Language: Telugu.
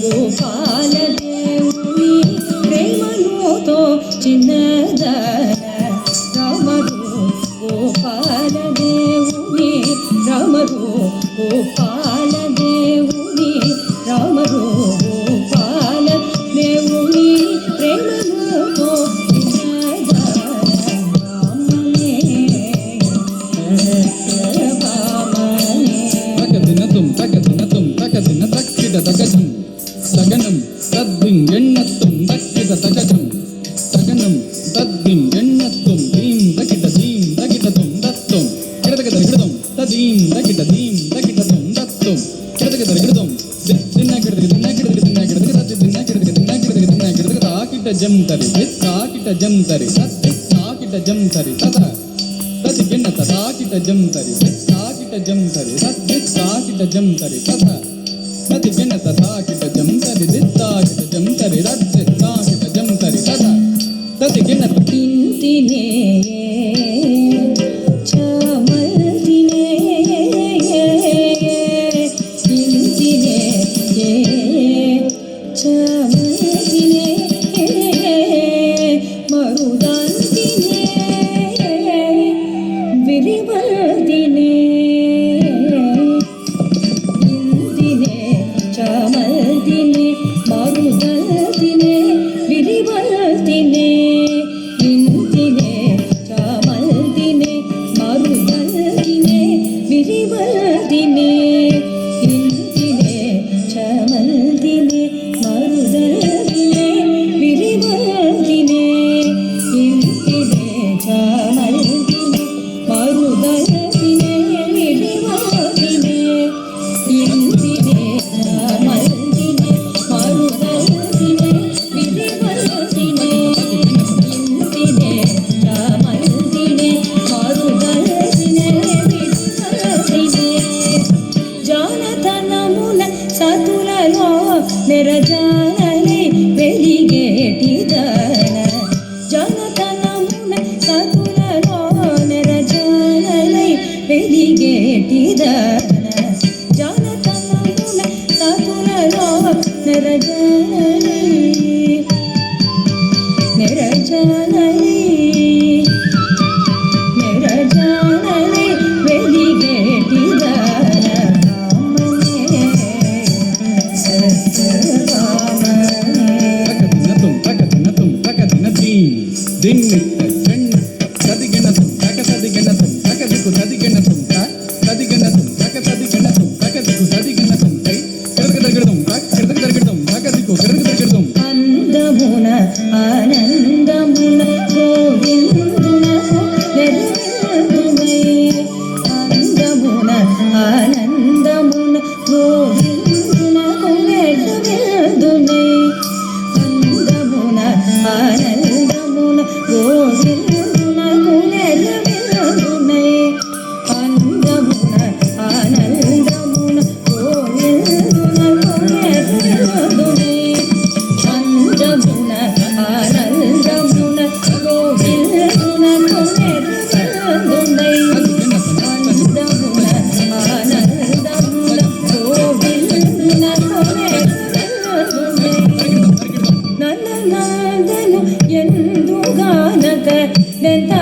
గోపాల దేవుని ప్రేమనుతో చిన్నదాన రమరు గోపాల దేవుని రమరు గోపాల దేవుని రమరు గోపాల దేవుని ప్రేమనుతో తగజం తగనం తద్దిం ఎన్నత్తం దక్కిట తగజం తగనం తద్దిం ఎన్నత్తం దీం దకిటం దత్తం కిడతగదం తదీం దకిటదీం దకిటం దత్తం కిడతగదం తాకిట జం తరి తాకిట జం తరి తద తది గిన్నత తాకిట జం తరి తాకిట జం తరి తాకిట జం తరి తద తది గిన్నత తాకిట జం తరి తాకిట జం తరి తాకిట జం తరి తద తది గిన్నత తింతినే చమల్తినే తింతినే చమల్తినే మరుదంతినే విరివల్తినే తింతినే చమల్తినే మరుదంతినే విరివల్తినే తింతినే చమల్తినే మరుదంతినే విరివల్తినే తింతినే చమల్తినే మరుదంతినే విరివల్తినే తింతినే చమల్తినే మరుదంతినే విరివల్తినే తింతినే చమల్తినే మరుదంతినే విరివల్తినే తింతినే చమల్తినే మరుదంతినే విరివల్తినే జానతనమున సతులలో నిరజానలై వెలిగేటిదన జానతనమున సతులలో నిరజానలై వెలిగేటిదన జానతనమున సతులలో నిరజానలై నిరజానలై నిరజానలై వెలిగేటిదన రామనే సత్యరామనే తగదినతం తగదినదీం దిన్నిట్ట చెన్నట్ట తదిగినతం తగదిగినతం తగదికు తదిగినతం తదిగినతం తగదిగినతం తగదికు తదిగినతం తై కిడతగదం కిడతగదం తగదికు కిడతగదం అందమున ఆనందమున గోవిందునకు నెరవేరుమై అందమున ఆనందమున గోవిందునకు నెరవేరుమై అందమున ఆనందమున గోవిందునకు నెరవేరుమై అందమున ఆనందమున గోవిందునకు నెరవేరుమై అందమున ఆనందమున గోవిందునకు నెరవేరుమై అందమున ఆనందమున గోవిందునకు నెరవేరుమై నన్ననాదను ఎందుగానక నెంత